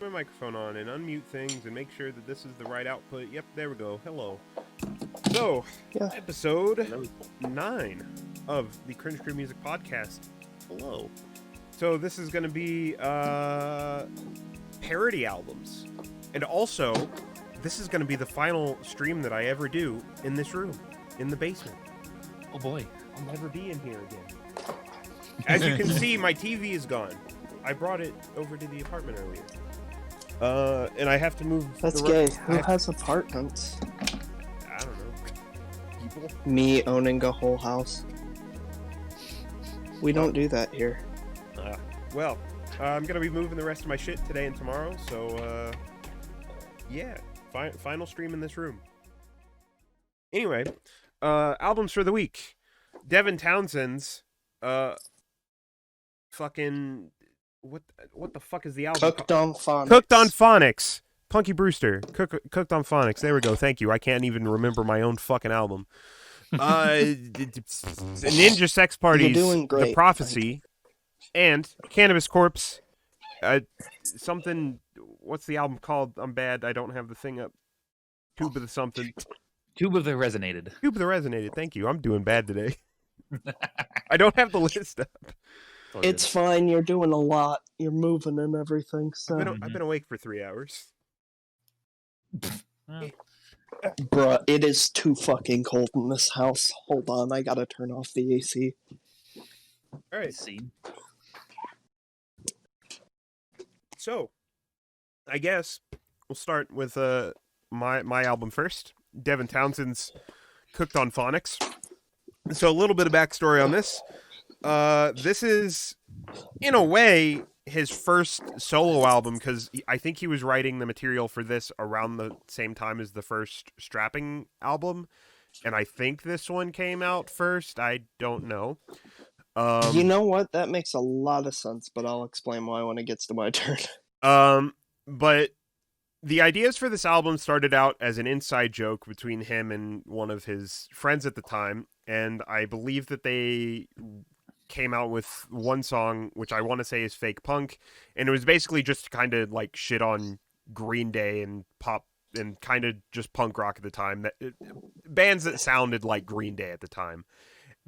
my microphone on and unmute things and make sure that this is the right output. Yep, there we go. Hello. So, episode 9 of the Cringe Music Podcast. Hello. So this is going to be parody albums. And also, this is going to be the final stream that I ever do in this room, in the basement. Oh boy. I'll never be in here again. As you can see, my TV is gone. I brought it over to the apartment earlier. And I have to move... That's gay. Who has apartments? I don't know. People? Me owning a whole house. We don't do that here. Well, I'm going to be moving the rest of my shit today and tomorrow, so, yeah. Final stream in this room. Anyway, albums for the week. Devin Townsend's, fucking... What the fuck is the album? Cooked on Phonics. Cooked on Phonics. Punky Brüster. Cooked on Phonics. There we go. Thank you. I can't even remember my own fucking album. Ninja Sex Parties. You're doing great. The Prophecy. And Cannabis Corpse. Something. What's the album called? I'm bad. I don't have the thing up. Tube of the something. Tube of the Resinated. Tube of the Resinated. Thank you. I'm doing bad today. I don't have the list up. It's fine. You're doing a lot. You're moving and everything. So I've been awake for 3 hours. Bruh, it is too fucking cold in this house. Hold on, I gotta turn off the AC. All right. So, I guess we'll start with my album first. Devin Townsend's Cooked on Phonics. So a little bit of backstory on this. This is, in a way, his first solo album, because I think he was writing the material for this around the same time as the first Strapping album, and I think this one came out first. I don't know. You know what? That makes a lot of sense, but I'll explain why when it gets to my turn. But the ideas for this album started out as an inside joke between him and one of his friends at the time, and I believe that they came out with one song, which I want to say is Fake Punk, and it was basically just kind of like shit on Green Day and pop and kind of just punk rock at the time, bands that sounded like Green Day at the time.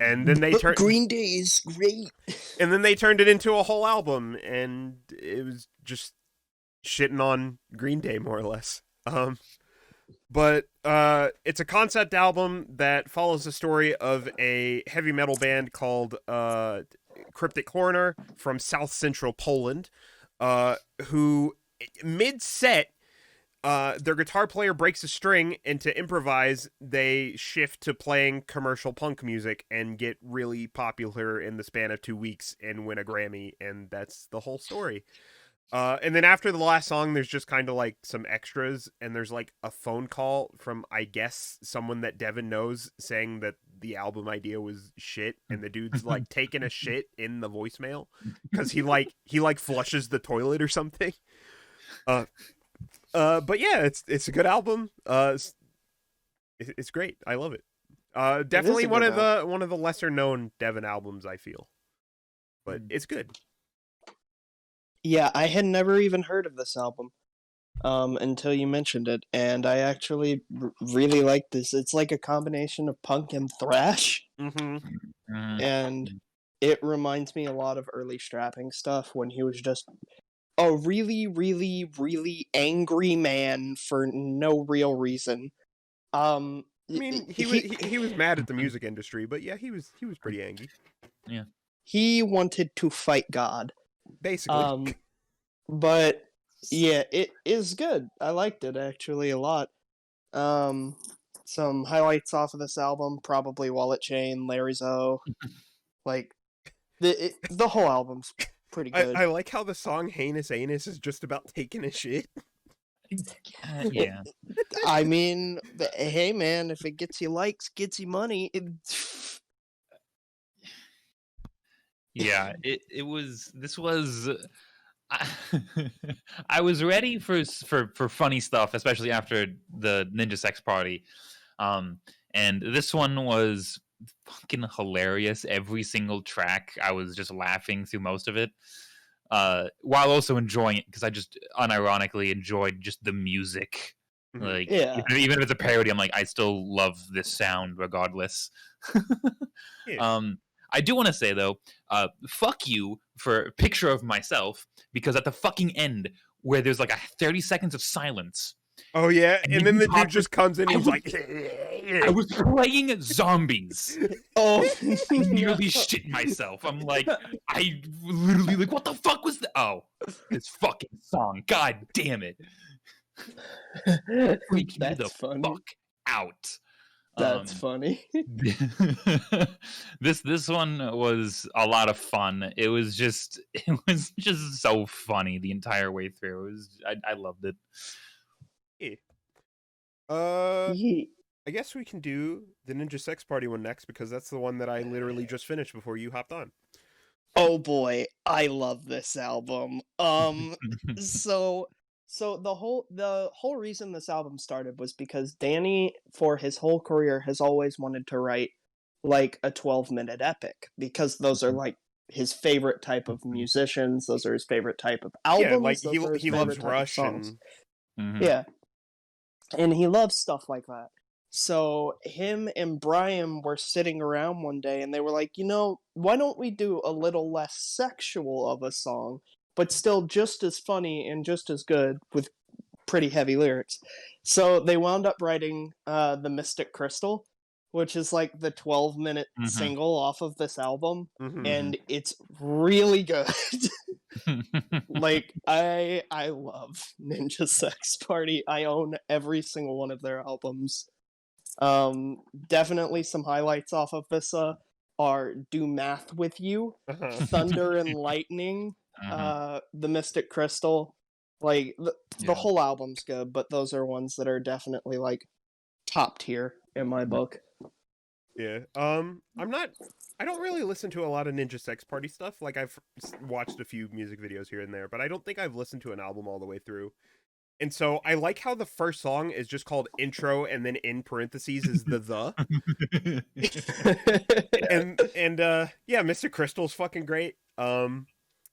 And then they turned Green Day is great. And then they turned it into a whole album, and it was just shitting on Green Day more or less. But it's a concept album that follows the story of a heavy metal band called Cryptic Coroner from South Central Poland, who mid-set, their guitar player breaks a string, and to improvise, they shift to playing commercial punk music and get really popular in the span of 2 weeks and win a Grammy, and that's the whole story. And then after the last song, there's just kind of like some extras, and there's like a phone call from, I guess, someone that Devin knows saying that the album idea was shit, and the dude's like taking a shit in the voicemail because he flushes the toilet or something. But yeah, it's a good album. It's great. I love it. Definitely one of the lesser known Devin albums, I feel, but it's good. Yeah, I had never even heard of this album until you mentioned it, and I actually really like this. It's like a combination of punk and thrash, and it reminds me a lot of early Strapping stuff when he was just a really, really, really angry man for no real reason. I mean, he was mad at the music industry, but yeah, he was pretty angry. Yeah, he wanted to fight God. Basically. But yeah, it is good. I liked it actually a lot. Some highlights off of this album, probably Wallet Chain, Larry's O. Like the whole album's pretty good. I like how the song Heinous Anus is just about taking a shit. Yeah. I mean, hey man, if it gets you likes, gets you money, Yeah, this was I was ready for funny stuff, especially after the Ninja Sex Party. And this one was fucking hilarious. Every single track, I was just laughing through most of it. while also enjoying it because I just unironically enjoyed just the music. Mhm. Like, Yeah. even if it's a parody, I'm like, I still love this sound regardless. Yeah. I do want to say though, fuck you for Picture of Myself, because at the fucking end where there's like a 30 seconds of silence, Oh yeah, and then the dude popped just comes in and I he's was- like, I was playing zombies. Oh, I nearly no. shit myself. I'm like, I literally like, what the fuck was that? Oh, this fucking song. God damn it. Freak me the That's funny. fuck out. That's funny. This one was a lot of fun. It was just so funny the entire way through. I loved it. yeah. Uh, Ye- I guess we can do the Ninja Sex Party one next because that's the one that I literally just finished before you hopped on. Oh boy, I love this album. So the whole reason this album started was because Danny, for his whole career, has always wanted to write like a 12-minute epic because those are like his favorite type of musicians. Those are his favorite type of albums. Yeah, like those are his he favorite loves type of Rush songs. and Mhm. Yeah, and he loves stuff like that. So him and Brian were sitting around one day and they were like, why don't we do a little less sexual of a song, but still just as funny and just as good with pretty heavy lyrics. So they wound up writing The Mystic Crystal, which is like the 12-minute Mhm. single off of this album. Mhm. And it's really good. Like, I love Ninja Sex Party. I own every single one of their albums. Definitely some highlights off of this are Do Math With You, Uh-huh. Thunder and Lightning, The Mystic Crystal. Like, the Yeah. whole album's good, but those are ones that are definitely, like, top tier in my book. Yeah. I don't really listen to a lot of Ninja Sex Party stuff. Like I've watched a few music videos here and there, but I don't think I've listened to an album all the way through. And so I like how the first song is just called intro and then in parentheses is the. And yeah, Mr. Crystal's fucking great.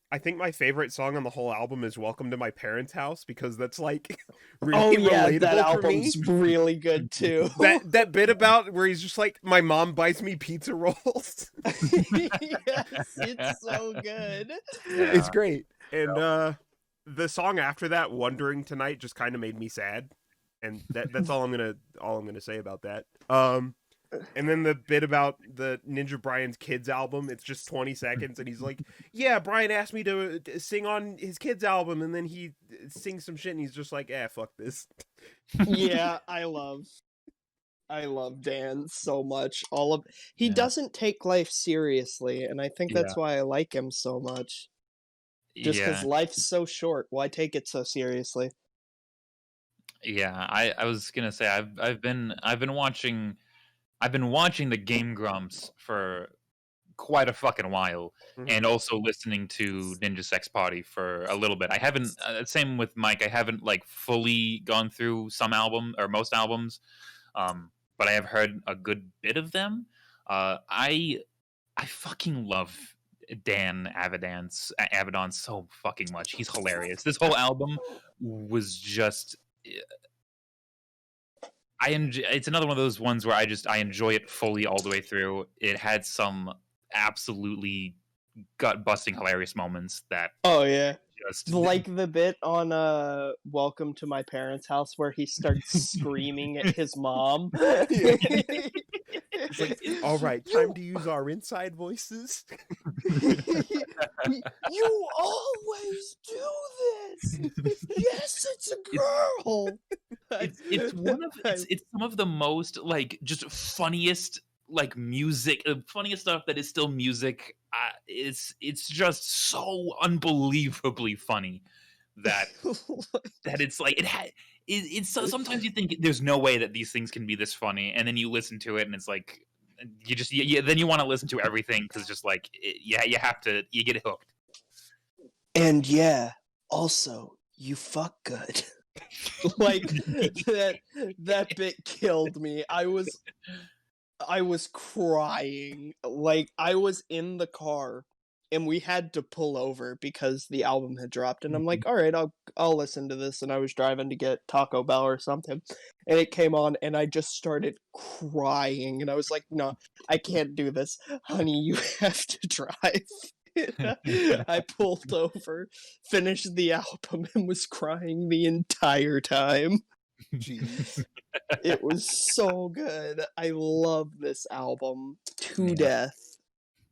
I think my favorite song on the whole album is Welcome to My Parents' House because that's like really relatable that for me. album's really good too. That bit about where he's just like, my mom buys me pizza rolls. Yes, it's so good. It's great. And the song after that, Wondering Tonight, just kind of made me sad. And that's all I'm gonna say about that. And then the bit about the Ninja Brian's Kids album, it's just 20 seconds, and he's like, yeah, Brian asked me to sing on his Kids album, and then he sings some shit, and he's just like, fuck this. Yeah, I love Dan so much. He Yeah. doesn't take life seriously, and I think that's why I like him so much. Just because life's so short, why take it so seriously? Yeah, I was gonna say I've been watching the Game Grumps for quite a fucking while, and also listening to Ninja Sex Party for a little bit. I haven't same with Mike. I haven't like fully gone through some album or most albums, but I have heard a good bit of them. I fucking love Dan Avedon so fucking much. He's hilarious. This whole album was just it's another one of those ones where I enjoy it fully all the way through. It had some absolutely gut busting hilarious moments that Oh yeah. just Like the bit on Welcome to My Parents' House where he starts screaming at his mom. It's like, all right, time to use our inside voices. You always do this. Yes, it's a girl. it's some of the most like just funniest like music, funniest stuff that is still music. It's just so unbelievably funny that it's like it's so, sometimes you think there's no way that these things can be this funny, and then you listen to it and it's like then you want to listen to everything because just like you get hooked. And yeah, also you fuck good. Like that bit killed me. I was crying. Like I was in the car and we had to pull over because the album had dropped. And I'm like, all right, I'll listen to this. And I was driving to get Taco Bell or something, and it came on, and I just started crying. And I was like, no, I can't do this, honey. You have to drive. I pulled over, finished the album, and was crying the entire time. Jeez. It was so good. I love this album to death.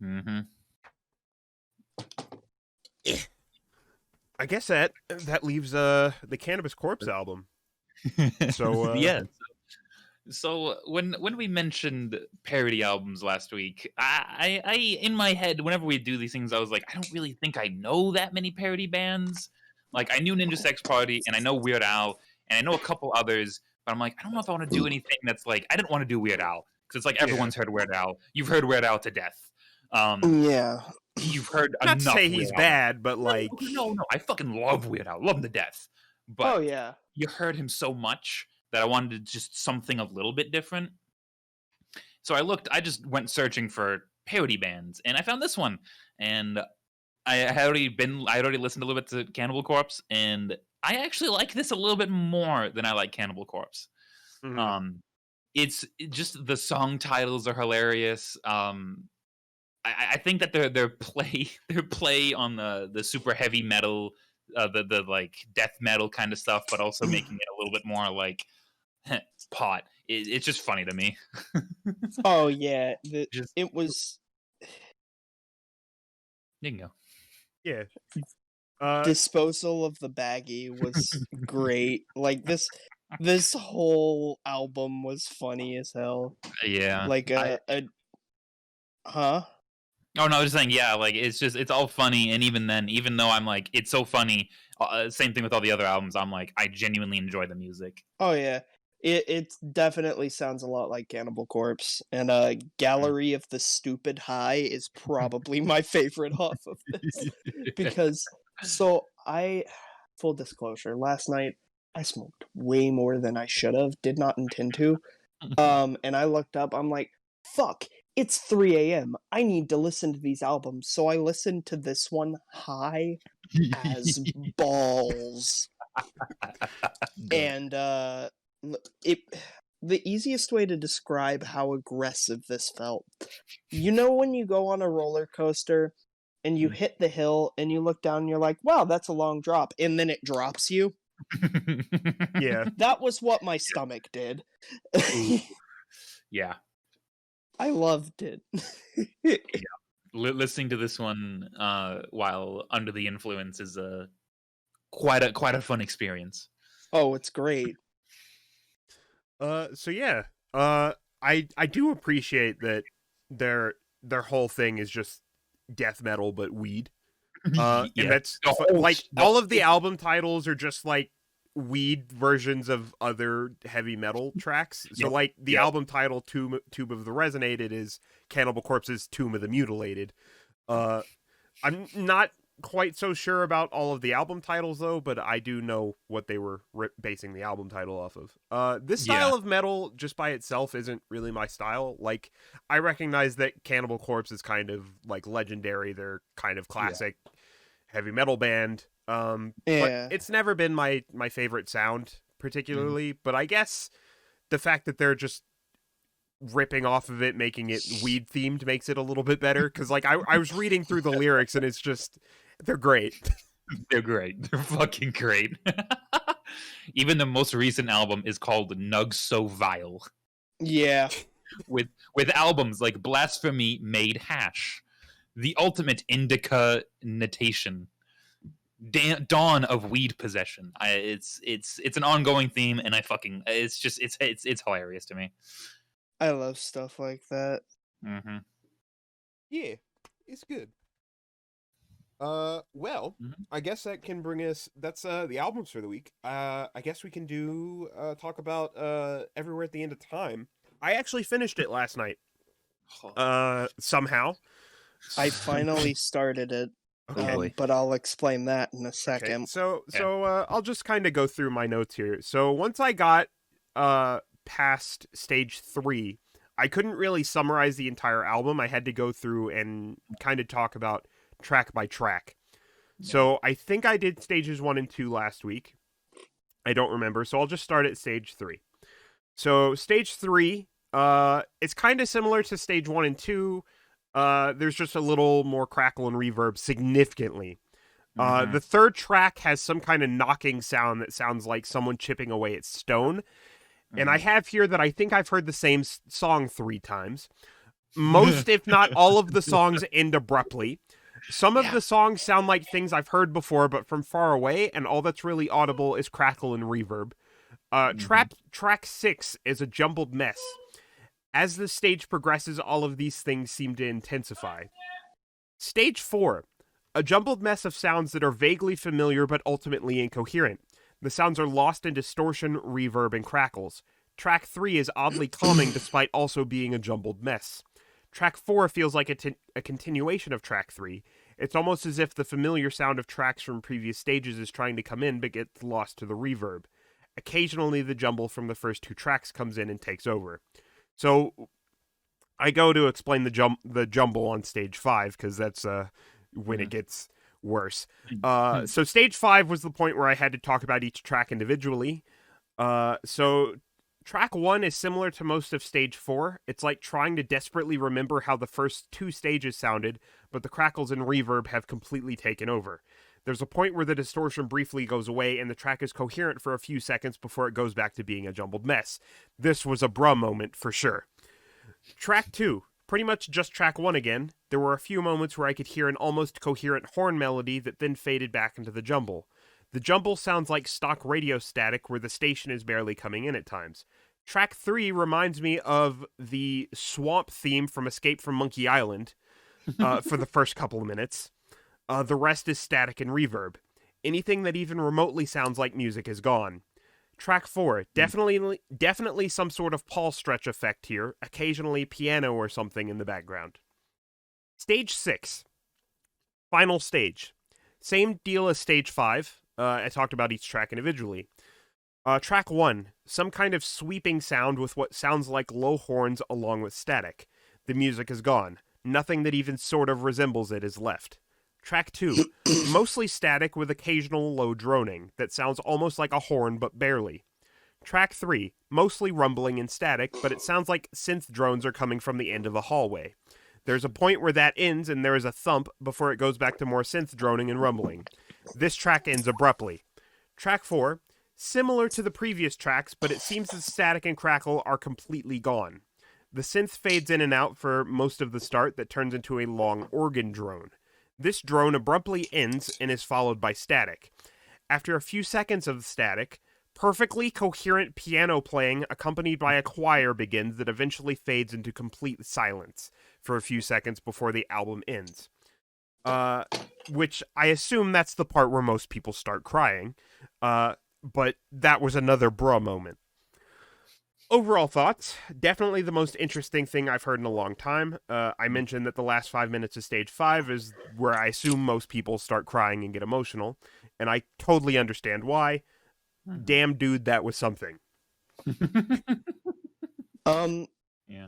Mm-hmm. I guess that leaves the Cannabis Corpse album. So yeah. So when we mentioned parody albums last week, I in my head, whenever we do these things, I was like, I don't really think I know that many parody bands. Like, I knew Ninja Sex Party, and I know Weird Al, and I know a couple others, but I'm like, I don't know if I want to do anything that's like, I didn't want to do Weird Al, because it's like everyone's heard Weird Al. You've heard Weird Al to death. Yeah. You've heard not enough to say Weird he's Al. bad, but like... No, I fucking love Weird Al. Love him to death. But oh, yeah. You heard him so much that I wanted just something a little bit different. So I just went searching for parody bands, and I found this one. And I had already listened a little bit to Cannibal Corpse, and I actually like this a little bit more than I like Cannibal Corpse. Mhm. It's just the song titles are hilarious. I think that their play on the super heavy metal, the like death metal kind of stuff, but also making it a little bit more like pot. It's just funny to me. Oh, yeah. It was... You can go. Yeah. Disposal of the Baggie was great. Like, this whole album was funny as hell. Yeah. Like, huh? Oh no, I was just saying, yeah, like it's all funny, and even then, even though I'm like, it's so funny, same thing with all the other albums, I'm like, I genuinely enjoy the music. Oh, yeah. It definitely sounds a lot like Cannibal Corpse, and Gallery of the Stupid High is probably my favorite off of this. Because, full disclosure, last night I smoked way more than I should have, did not intend to. And I looked up, I'm like, fuck, it's 3 a.m. I need to listen to these albums. So I listened to this one high as balls. And the easiest way to describe how aggressive this felt, you know, when you go on a roller coaster and you hit the hill and you look down and you're like, wow, that's a long drop, and then it drops you? Yeah. That was what my stomach did. Yeah. I loved it. Yeah. Listening to this one while under the influence is quite a fun experience. Oh, it's great. So yeah, I do appreciate that their whole thing is just death metal but weed. And that's like all of the album titles are just like weed versions of other heavy metal tracks. So like the album title Tomb of the Resinated is Cannibal Corpse's Tomb of the Mutilated. I'm not quite so sure about all of the album titles though, but I do know what they were basing the album title off of. This style of metal just by itself isn't really my style. Like, I recognize that Cannibal Corpse is kind of like legendary. They're kind of classic heavy metal band. But it's never been my favorite sound particularly, but I guess the fact that they're just ripping off of it, making it weed themed, makes it a little bit better. Because like I was reading through the lyrics and it's just, they're great. They're great. They're fucking great. Even the most recent album is called Nug So Vile. Yeah. With albums like Blasphemy Made Hash, The Ultimate Indica Notation, Dawn of Weed Possession. It's an ongoing theme, and it's hilarious to me. I love stuff like that. Mm-hmm. Yeah, it's good. I guess that can bring us. That's the albums for the week. I guess we can do talk about Everywhere at the End of Time. I actually finished it last night. Somehow. I finally started it. But I'll explain that in a second. Okay. So I'll just kind of go through my notes here. So once I got past stage 3, I couldn't really summarize the entire album. I had to go through and kind of talk about track by track. So I think I did stages 1 and 2 last week. I don't remember, so I'll just start at stage 3. So stage 3, it's kind of similar to stage 1 and 2. There's just a little more crackle and reverb significantly. The third track has some kind of knocking sound that sounds like someone chipping away at stone. And I have here that I think I've heard the same song 3 times. Most, if not all of the songs end abruptly. Some of the songs sound like things I've heard before, but from far away, and all that's really audible is crackle and reverb. Track 6 is a jumbled mess. As the stage progresses, all of these things seem to intensify. Stage 4, a jumbled mess of sounds that are vaguely familiar but ultimately incoherent. The sounds are lost in distortion, reverb, and crackles. Track 3 is oddly calming despite also being a jumbled mess. Track 4 feels like a continuation of track 3. It's almost as if the familiar sound of tracks from previous stages is trying to come in but gets lost to the reverb. Occasionally, the jumble from the first 2 tracks comes in and takes over. So, I go to explain the jumble on stage 5, because that's when it gets worse. So stage 5 was the point where I had to talk about each track individually. So track 1 is similar to most of stage 4. It's like trying to desperately remember how the first 2 stages sounded, but the crackles and reverb have completely taken over. There's a point where the distortion briefly goes away and the track is coherent for a few seconds before it goes back to being a jumbled mess. This was a bruh moment for sure. Track 2, pretty much just track 1 again. There were a few moments where I could hear an almost coherent horn melody that then faded back into the jumble. The jumble sounds like stock radio static where the station is barely coming in at times. Track 3 reminds me of the swamp theme from Escape from Monkey Island for the first couple of minutes. The rest is static and reverb. Anything that even remotely sounds like music is gone. Track 4, definitely some sort of Paul stretch effect here, occasionally piano or something in the background. Stage 6, final stage. Same deal as stage 5. I talked about each track individually. Track 1, some kind of sweeping sound with what sounds like low horns along with static. The music is gone. Nothing that even sort of resembles it is left. Track 2, mostly static with occasional low droning that sounds almost like a horn but barely. Track 3, mostly rumbling and static, but it sounds like synth drones are coming from the end of a hallway. There's a point where that ends and there is a thump before it goes back to more synth droning and rumbling. This track ends abruptly. Track 4, similar to the previous tracks, but it seems the static and crackle are completely gone. The synth fades in and out for most of the start that turns into a long organ drone. This drone abruptly ends and is followed by static. After a few seconds of static, perfectly coherent piano playing accompanied by a choir begins that eventually fades into complete silence for a few seconds before the album ends. Which I assume that's the part where most people start crying. But that was another bruh moment. Overall thoughts, definitely the most interesting thing I've heard in a long time. I mentioned that the last 5 minutes of stage 5 is where I assume most people start crying and get emotional, and I totally understand why. Damn, dude, that was something.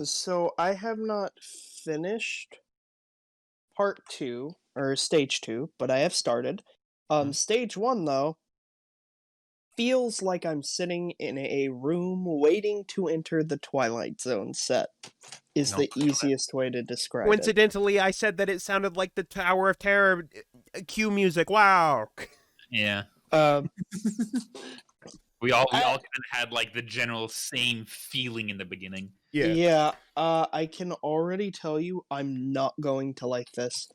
So I have not finished part 2, or stage 2, but I have started. Stage 1, though, feels like I'm sitting in a room waiting to enter the Twilight Zone set, is the easiest way to describe it. Coincidentally, I said that it sounded like the Tower of Terror cue music. Wow. Yeah. We all kind of had like the general same feeling in the beginning. Yeah. I can already tell you I'm not going to like this.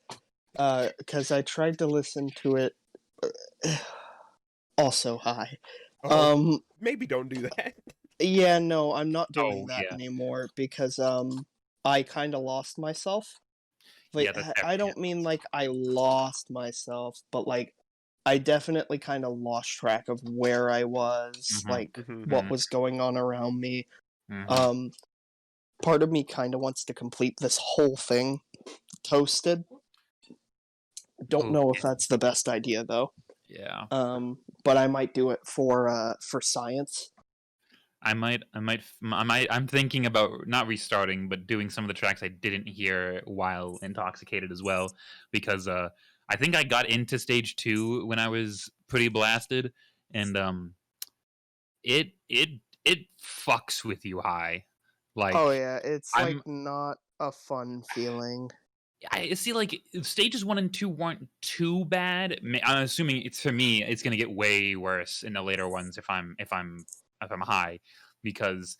Because I tried to listen to it also high. Maybe don't do that. Yeah, no, I'm not doing that anymore because I kind of lost myself. Like, I don't mean like I lost myself, but like I definitely kind of lost track of where I was, what was going on around me. Part of me kind of wants to complete this whole thing toasted. Don't know if that's the best idea though. Yeah. But I might do it for science. I'm thinking about not restarting, but doing some of the tracks I didn't hear while intoxicated as well, because I think I got into stage 2 when I was pretty blasted, and it fucks with you high. Oh Like yeah, it's like I'm not a fun feeling. I see, like, stages 1 and 2 weren't too bad. I'm assuming it's, for me, it's gonna get way worse in the later ones if I'm high, because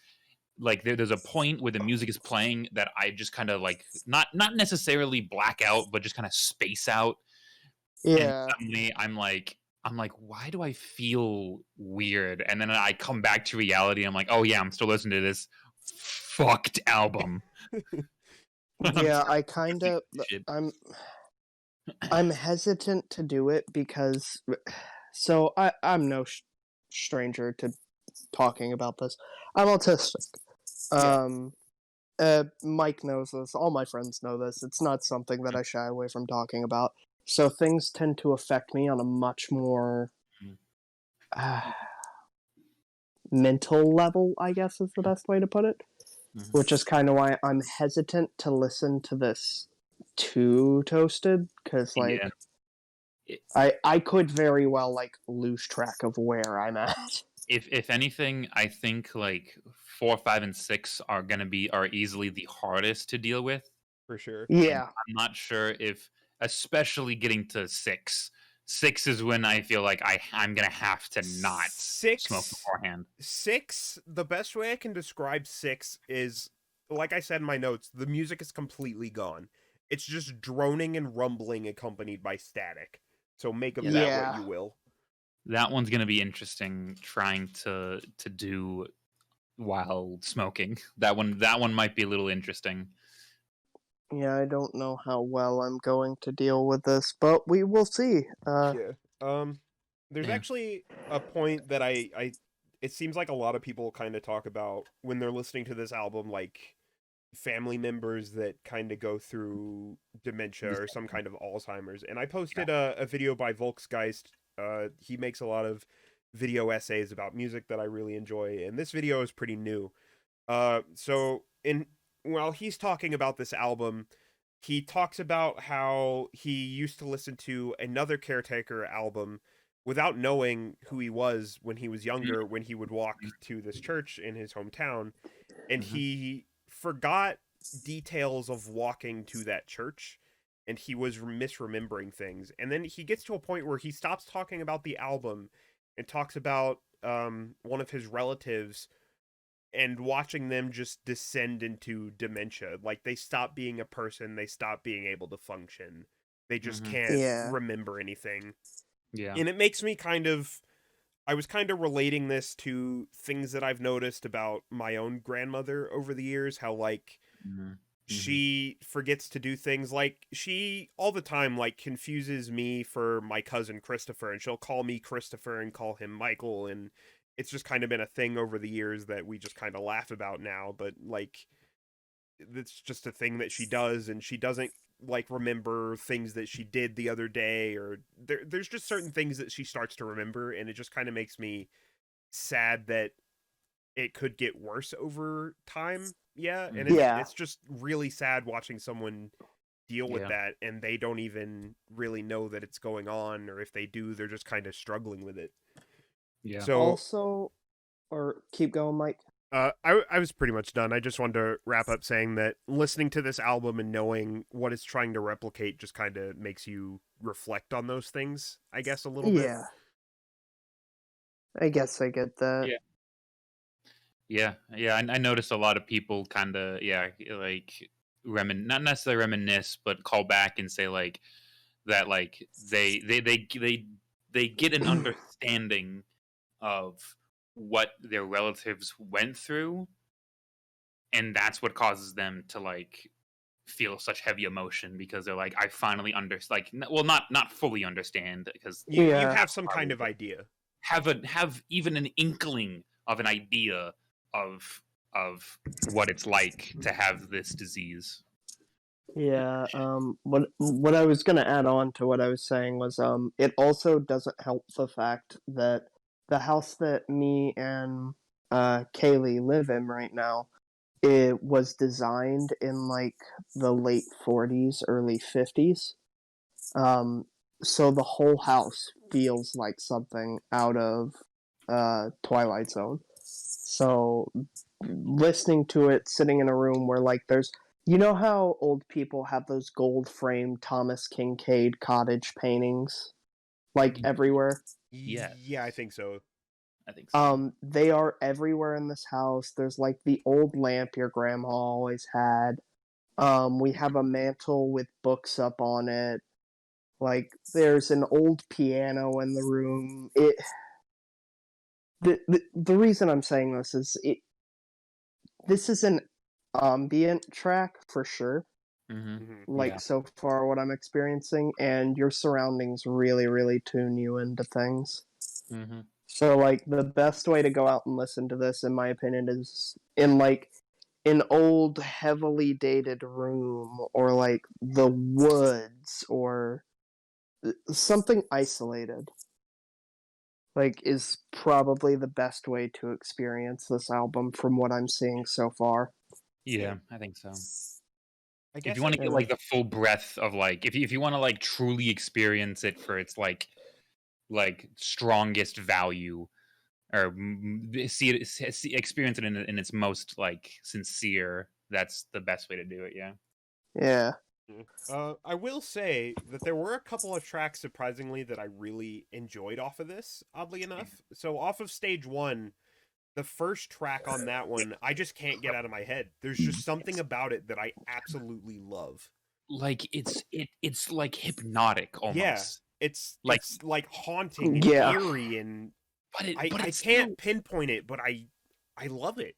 like there's a point where the music is playing that I just kind of like not necessarily black out, but just kind of space out, and Yeah. suddenly I'm like, why do I feel weird? And then I come back to reality. And I'm like, oh yeah, I'm still listening to this fucked album. I'm Yeah, still I kind listening of to this shit. I'm hesitant to do it because so I'm no stranger to talking about this. I'm autistic. Yeah, Um Mike knows this. All my friends know this. It's not something that I shy away from talking about. So things tend to affect me on a much more uh, mental level, I guess is the best way to put it. Mhm. Which is kind of why I'm hesitant to listen to this too toasted, because Yeah. like I could very well like lose track of where I'm at. If anything, I think like 4, 5, and 6 are easily the hardest to deal with, for sure. and Yeah, I'm not sure if, especially getting to 6. 6 is when I feel like I'm gonna have to not smoke Six, beforehand. six. The best way I can describe six is, like I said in my notes, the music is completely gone. It's just droning and rumbling accompanied by static. So make of Yeah, that what yeah, you will. that one's gonna be interesting trying to do while smoking. That one might be a little interesting. yeah. I don't know how well I'm going to deal with this, but we will see. Yeah. There's Yeah. actually a point that I it seems like a lot of people kind of talk about when they're listening to this album, like family members that kind of go through dementia or some kind of Alzheimer's. And I posted a video by Volksgeist. He makes a lot of video essays about music that I really enjoy, and this video is pretty new. So in while he's talking about this album, he talks about how he used to listen to another Caretaker album without knowing who he was when he was younger, when he would walk to this church in his hometown, and Mhm. he forgot details of walking to that church, and he was misremembering things. And then he gets to a point where he stops talking about the album and talks about one of his relatives and watching them just descend into dementia. Like they stop being a person, they stop being able to function. They just Mhm. can't Yeah, remember anything. Yeah. And it makes me I was kind of relating this to things that I've noticed about my own grandmother over the years, how like Mhm. Mhm. she forgets to do things, like she all the time like confuses me for my cousin Christopher, and she'll call me Christopher and call him Michael, and it's just kind of been a thing over the years that we just kind of laugh about now, but like it's just a thing that she does, and she doesn't like remember things that she did the other day, or there's just certain things that she starts to remember, and it just kind of makes me sad that it could get worse over time. Yeah, and Mhm. yeah, it's just really sad watching someone deal with Yeah. that and they don't even really know that it's going on, or if they do, they're just kind of struggling with it. Yeah. So also, or keep going, Mike. I was pretty much done. I just wanted to wrap up saying that listening to this album and knowing what it's trying to replicate just kind of makes you reflect on those things, I guess, a little bit. Yeah, I guess I get that. Yeah. Yeah. Yeah. I noticed a lot of people kind of, yeah, like not necessarily reminisce, but call back and say like that, like they get an understanding of what their relatives went through, and that's what causes them to like feel such heavy emotion, because they're like, I finally understand, like, well, not fully understand, because You Yeah, have some kind probably, of idea. have even an inkling of an idea of what it's like to have this disease. yeah. What I was gonna add on to what I was saying was, it also doesn't help the fact that the house that me and Kaylee live in right now, it was designed in like the late 40s, early 50s. So the whole house feels like something out of Twilight Zone. So listening to it, sitting in a room where like there's, you know how old people have those gold frame Thomas Kincaid cottage paintings like everywhere? Yes. Yeah, I think so. I think so. They are everywhere in this house. There's like the old lamp your grandma always had. We have a mantle with books up on it. Like there's an old piano in the room. The reason I'm saying this is this is an ambient track for sure. Like Yeah. so far what I'm experiencing, and your surroundings really, really tune you into things. So like the best way to go out and listen to this, in my opinion, is in like an old, heavily dated room, or like the woods, or something isolated. Like is probably the best way to experience this album from what I'm seeing so far. Yeah, I think so. I If guess you want to Yeah. get like the full breadth of like, if you want to like truly experience it for its like strongest value, or experience it in its most like sincere, that's the best way to do it. Yeah. Yeah. I will say that there were a couple of tracks, surprisingly, that I really enjoyed off of this, oddly enough. So off of stage 1, the first track on that one, I just can't get out of my head. There's just something about it that I absolutely love. Like it's like hypnotic almost. Yeah, it's Like- it's like haunting and Yeah. eerie, and But I it's can't still, pinpoint it, but I love it.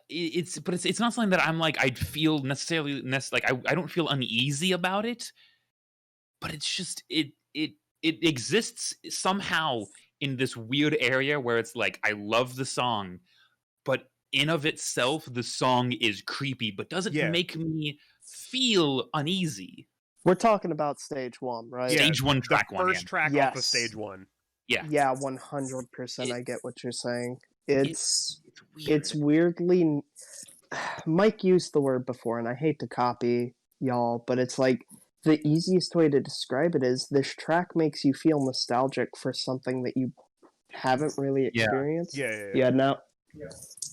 it's not something that I'm like I'd feel necessarily like I don't feel uneasy about it, but it's just it exists somehow in this weird area where it's like I love the song, but in of itself the song is creepy but doesn't Yeah. make me feel uneasy. We're talking about stage 1, right? Yeah, Stage 1, the track 1. first track off of Yes. stage 1. Yeah. Yeah, 100%. I get what you're saying. It's weird. weirdly. Mike used the word before, and I hate to copy y'all, but it's like the easiest way to describe it is this track makes you feel nostalgic for something that you haven't really experienced. Yeah. No.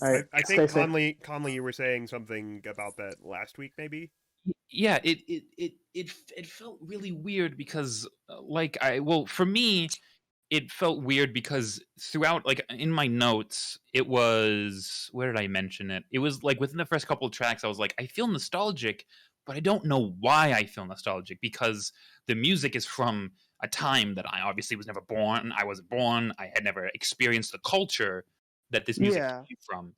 All right, I think stay safe. Conley, you were saying something about that last week, maybe. Yeah, it felt really weird because for me it felt weird because throughout, like in my notes, it was, where did I mention it? It was like within the first couple of tracks I was like, I feel nostalgic, but I don't know why I feel nostalgic, because the music is from a time that I obviously was never born. I wasn't born. I had never experienced the culture that this music Yeah. came from.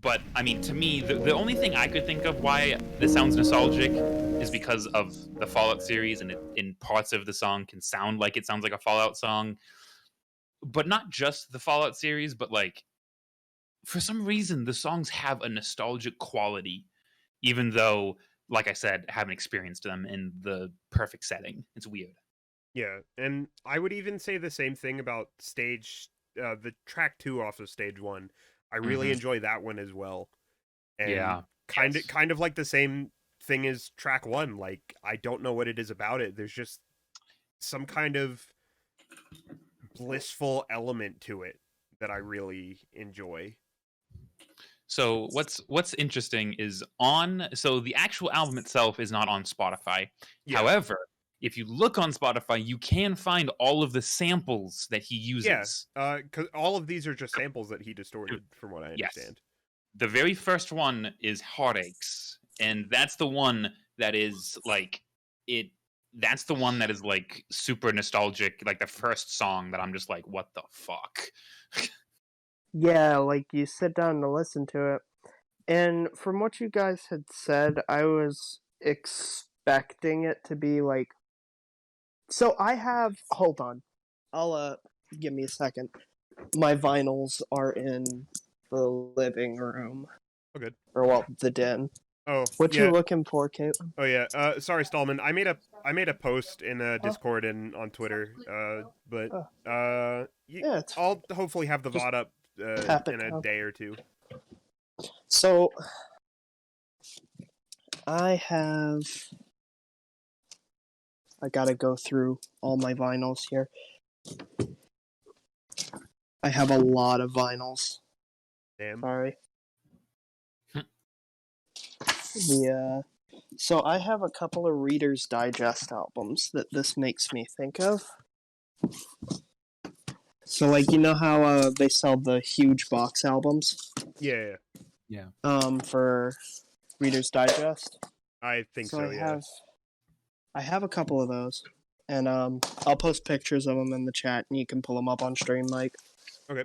But I mean, to me, the only thing I could think of why this sounds nostalgic is because of the Fallout series, and in parts of the song can sound like it sounds like a Fallout song. But not just the Fallout series, but like for some reason the songs have a nostalgic quality, even though, like I said, I haven't experienced them in the perfect setting. It's weird. Yeah, and I would even say the same thing about the track 2 off of stage 1. I really enjoy that one as well. And Yeah. kind of like the same thing as track 1. Like, I don't know what it is about it. There's just some kind of blissful element to it that I really enjoy. So what's interesting is the actual album itself is not on Spotify. Yeah. However, if you look on Spotify, you can find all of the samples that he uses. Yeah, because all of these are just samples that he distorted, from what I understand. The very first one is Heartaches, and that's the one that is like that's the one that is like super nostalgic, like the first song that I'm just like, what the fuck? Yeah, like you sit down to listen to it. And from what you guys had said, I was expecting it to be like. So I have. Hold on. I'll, give me a second. My vinyls are in the living room. Oh, good. Or, well, the den. Oh, What yeah. you looking for, Caitlin? Oh yeah. Sorry, Stallman. I made a post in Discord and on Twitter. But Yeah, it's I'll hopefully have the just- VOD up Tap it in a down. day or two. So I gotta go through all my vinyls here. I have a lot of vinyls. Damn. Sorry. So I have a couple of Reader's Digest albums that this makes me think of. So, like, you know how they sell the huge box albums? Yeah. For Reader's Digest? I think so, yeah. I have a couple of those. And I'll post pictures of them in the chat, and you can pull them up on stream, Mike. Okay.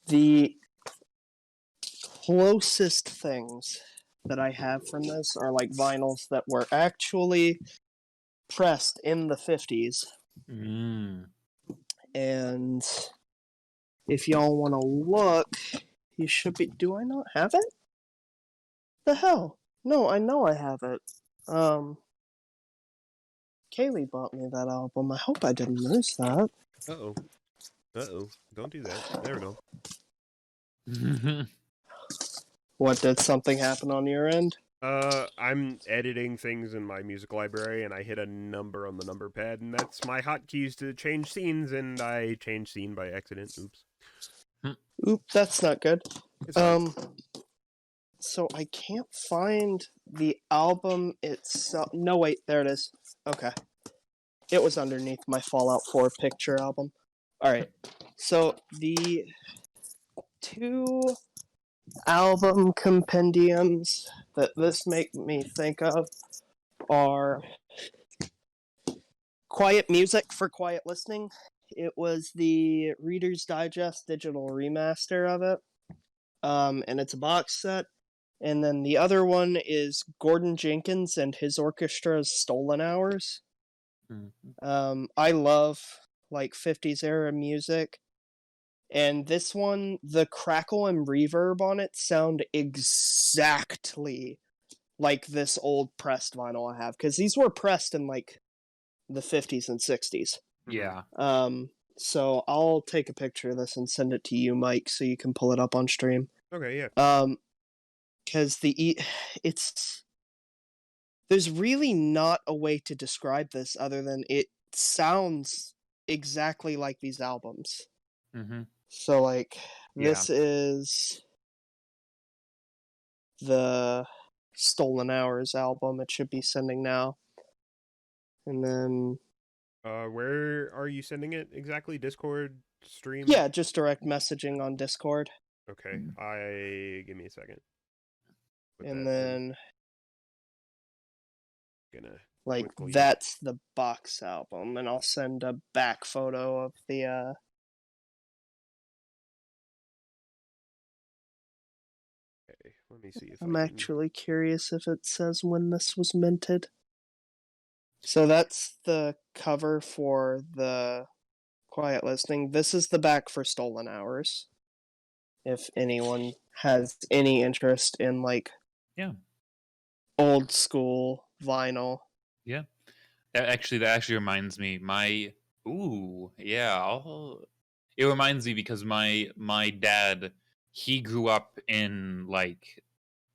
The closest things that I have from this are like vinyls that were actually pressed in the 50s. And if y'all want to look, you should be... Do I not have it? The hell? No, I know I have it. Kaylee bought me that album. I hope I didn't lose that. Uh-oh. Don't do that. There we go. What, did something happen on your end? I'm editing things in my music library, and I hit a number on the number pad, and that's my hotkeys to change scenes, and I changed scene by accident. Oops. Oop, that's not good. It's fine. So I can't find the album itself. No, wait, there it is. Okay. It was underneath my Fallout 4 picture album. Alright, so the two album compendiums that this make me think of are Quiet Music for Quiet Listening. It was the Reader's Digest digital remaster of it. And it's a box set. And then the other one is Gordon Jenkins and his orchestra's Stolen Hours. I love like 50s era music. And this one, the crackle and reverb on it sound exactly like this old pressed vinyl I have. Because these were pressed in like the 50s and 60s. Yeah. So I'll take a picture of this and send it to you, Mike, so you can pull it up on stream. Okay, yeah. Because there's really not a way to describe this other than it sounds exactly like these albums. So, like, this is the Stolen Hours album. It should be sending now. And then... where are you sending it exactly? Discord stream? Yeah, just direct messaging on Discord. Okay, give me a second. And then... Gonna like, quickly... that's the box album, and I'll send a back photo of the, Okay, let me see if I'm actually curious if it says when this was minted. So that's the cover for the Quiet Listening. This is the back for Stolen Hours. If anyone has any interest in, like, old school vinyl. Yeah. That actually reminds me. It reminds me because my dad, he grew up in like,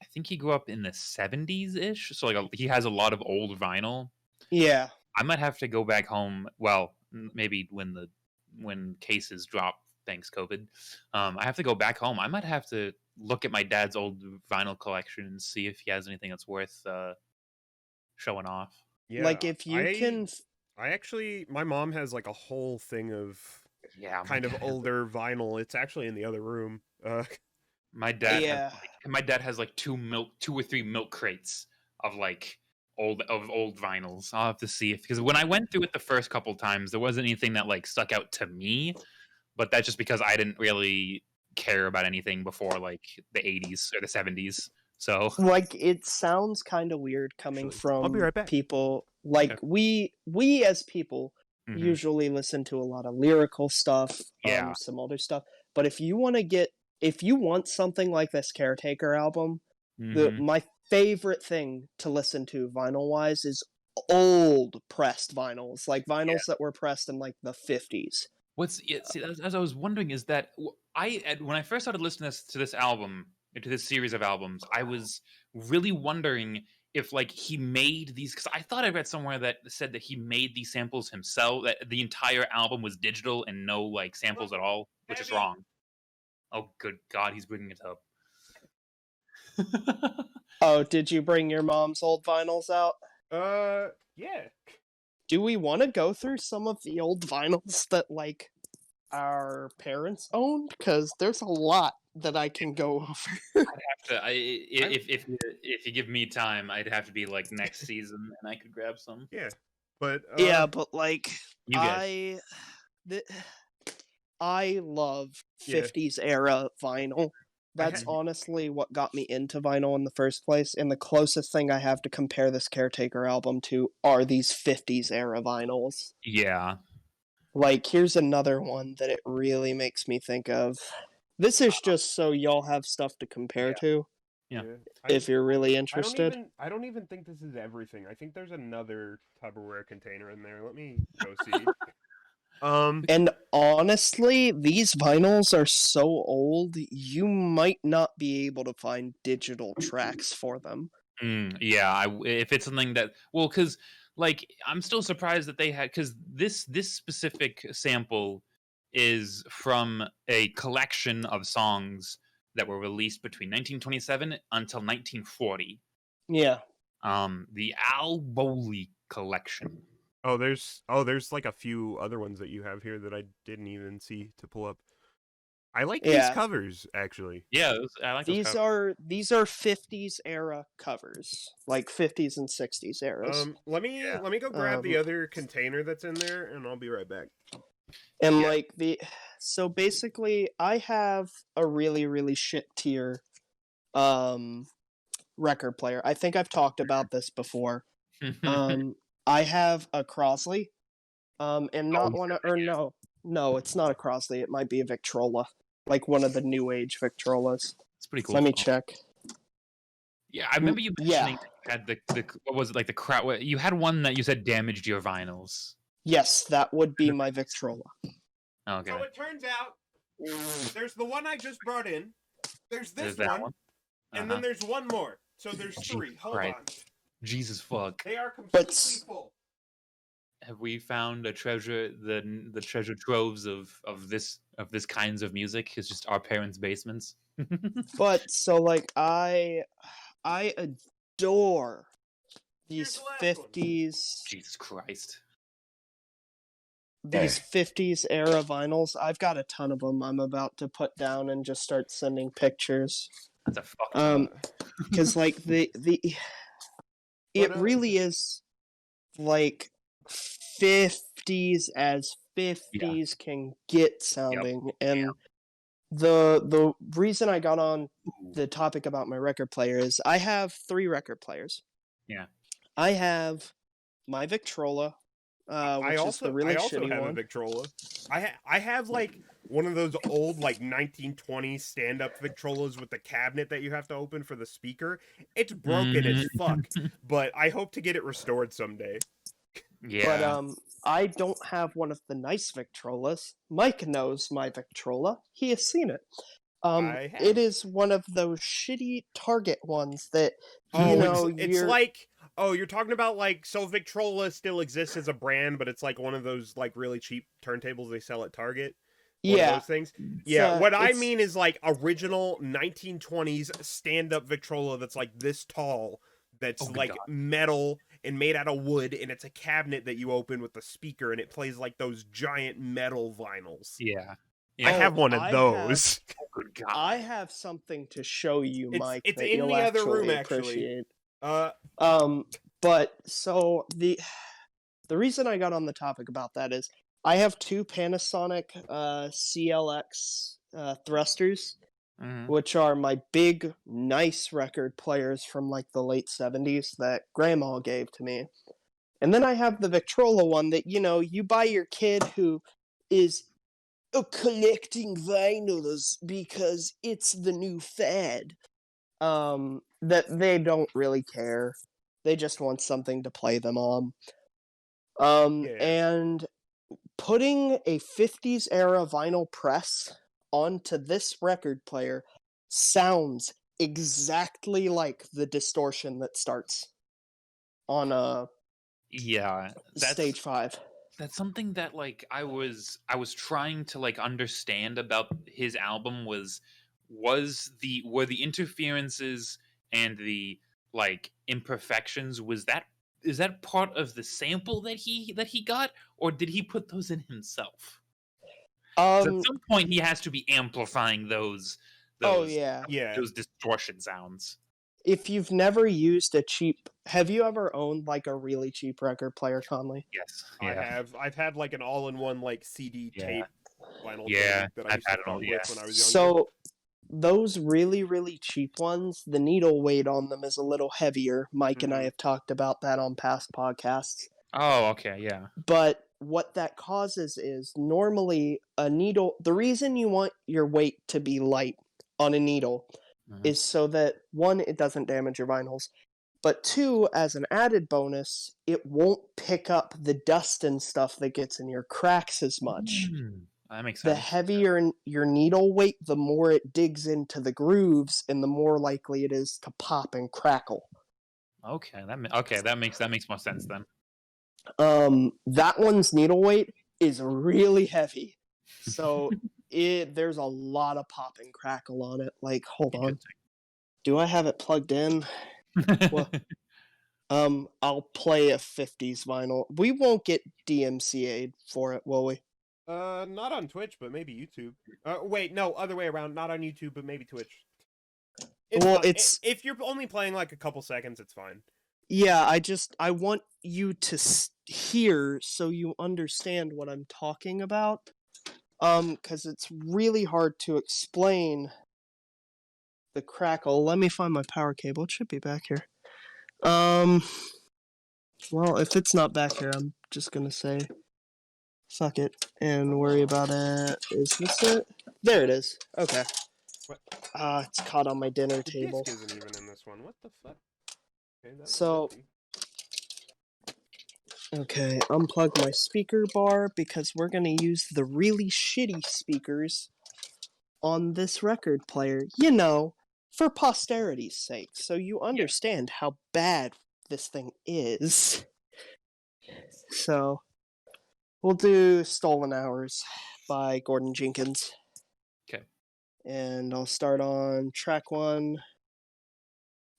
I think he grew up in the 70s ish. So like he has a lot of old vinyl. Yeah. I might have to go back home. Well, maybe when cases drop, thanks COVID. I have to go back home. I might have to look at my dad's old vinyl collection and see if he has anything that's worth showing off. Yeah, like, if you can... I actually... My mom has, like, a whole thing of kind of older vinyl. It's actually in the other room. My dad has like two or three milk crates of like old vinyls. I'll have to see because when I went through it the first couple times, there wasn't anything that like stuck out to me, but that's just because I didn't really care about anything before like the 80s or the 70s. So like, it sounds kind of weird coming from I'll be right back. people like we as people usually listen to a lot of lyrical stuff, some older stuff. But if you want something like this Caretaker album, my favorite thing to listen to vinyl wise is old pressed vinyls, like vinyls that were pressed in like the 50s. See, as I was wondering, is that when I first started listening to this album, to this series of albums, I was really wondering if like he made these, because I thought I read somewhere that said that he made these samples himself, that the entire album was digital and no like samples at all, which is wrong. Oh, good God, he's bringing it up. Oh, did you bring your mom's old vinyls out? Yeah. Do we want to go through some of the old vinyls that, like, our parents owned? Because there's a lot that I can go over. If you give me time, I'd have to be like next season, and I could grab some. Yeah, but Yeah, but like You guys. I love 50s era vinyl. That's Mhm. honestly what got me into vinyl in the first place, and the closest thing I have to compare this Caretaker album to are these 50s era vinyls. Yeah. Like, here's another one that it really makes me think of. This is just so y'all have stuff to compare to, Yeah. if you're really interested. I don't even think this is everything. I think there's another Tupperware container in there. Let me go see. And honestly, these vinyls are so old, you might not be able to find digital tracks for them. Yeah, if it's something that, well, because like I'm still surprised that they had, because this specific sample is from a collection of songs that were released between 1927 until 1940. Yeah. The Al Bowley collection. There's like a few other ones that you have here that I didn't even see to pull up. I like these covers actually. Yeah, I like these are 50s era covers, like 50s and 60s eras. Let me go grab the other container that's in there, and I'll be right back. And like so basically, I have a really really shit tier record player. I think I've talked about this before. I have a Crosley, and not one of, or no, it's not a Crosley. It might be a Victrola, like one of the new age Victrolas. It's pretty cool. Let me check. Yeah, I remember you mentioning that you had the what was it, like the crowd? You had one that you said damaged your vinyls. Yes, that would be my Victrola. Okay. So it turns out there's the one I just brought in. There's this one. And then there's one more. So there's three. Hold on. Jesus fuck. They are completely full. Have we found a treasure, the treasure troves of this kinds of music? It's just our parents' basements. But so like I adore these 50s. Jesus Christ. These 50s era vinyls. I've got a ton of them. I'm about to put down and just start sending pictures. That's a fucking because like it really is like 50s as 50s can get sounding. And the reason I got on the topic about my record player is I have 3 record players. Yeah. I have my Victrola, which is the really shitty have one. A Victrola. I have like one of those old like 1920s stand-up Victrolas with the cabinet that you have to open for the speaker. It's broken as fuck, but I hope to get it restored someday. Yeah. But I don't have one of the nice Victrolas. Mike knows my Victrola. He has seen it. It is one of those shitty Target ones that it's like you're talking about like, so Victrola still exists as a brand, but it's like one of those like really cheap turntables they sell at Target. One of those things. Yeah, what I mean is like original 1920s stand-up Victrola that's like this tall, that's like metal and made out of wood, and it's a cabinet that you open with the speaker, and it plays like those giant metal vinyls. Yeah. I have one of those. I have something to show you, Mike. It's in the other room, actually. But so the reason I got on the topic about that is I have 2 Panasonic CLX thrusters, which are my big, nice record players from like the late 70s that Grandma gave to me. And then I have the Victrola one that, you buy your kid who is collecting vinyls because it's the new fad. That they don't really care. They just want something to play them on. And putting a 50s era vinyl press onto this record player sounds exactly like the distortion that starts on Yeah, stage 5. that's something that like I was trying to like understand about his album were the interferences and the like imperfections, is that part of the sample that he got, or did he put those in himself? 'Cause at Um some point he has to be amplifying oh those yeah. Yeah. those distortion sounds. If you've never used a cheap, have you ever owned like a really cheap record player, Conley? Yes. I Yeah. have. I've had like an all-in-one like CD Yeah. tape vinyl Yeah. thing that I I've used to had it all. fuck Yeah. with when I was younger. So those really, really cheap ones, the needle weight on them is a little heavier. Mike and I Mhm. have talked about that on past podcasts. Oh, okay. Yeah. But what that causes is normally a needle, the reason you want your weight to be light on a needle Mhm. is so that one, it doesn't damage your vinyls, but two, as an added bonus, it won't pick up the dust and stuff that gets in your cracks as much. That makes The sense. heavier your needle weight, the more it digs into the grooves, and the more likely it is to pop and crackle. Okay, that makes more sense then. That one's needle weight is really heavy, so there's a lot of pop and crackle on it. Like, hold on, do I have it plugged in? Well, I'll play a 50s vinyl. We won't get DMCA'd for it, will we? Not on Twitch, but maybe YouTube. Wait, no, other way around. Not on YouTube, but maybe Twitch. Well, fine. it's If you're only playing like a couple seconds, it's fine. yeah. I want you to hear so you understand what I'm talking about. Because it's really hard to explain the crackle. Let me find my power cable. It should be back here. Well, if it's not back here, I'm just gonna say fuck it and worry about it. Is this it? There it is. Okay. What? It's caught on my dinner The table. disc isn't even in this one. What the fuck? Okay, that's So, empty. okay, unplug my speaker bar because we're gonna use the really shitty speakers on this record player. You know, for posterity's sake, so you understand how bad this thing is. So, we'll do Stolen Hours by Gordon Jenkins. Okay. And I'll start on track 1,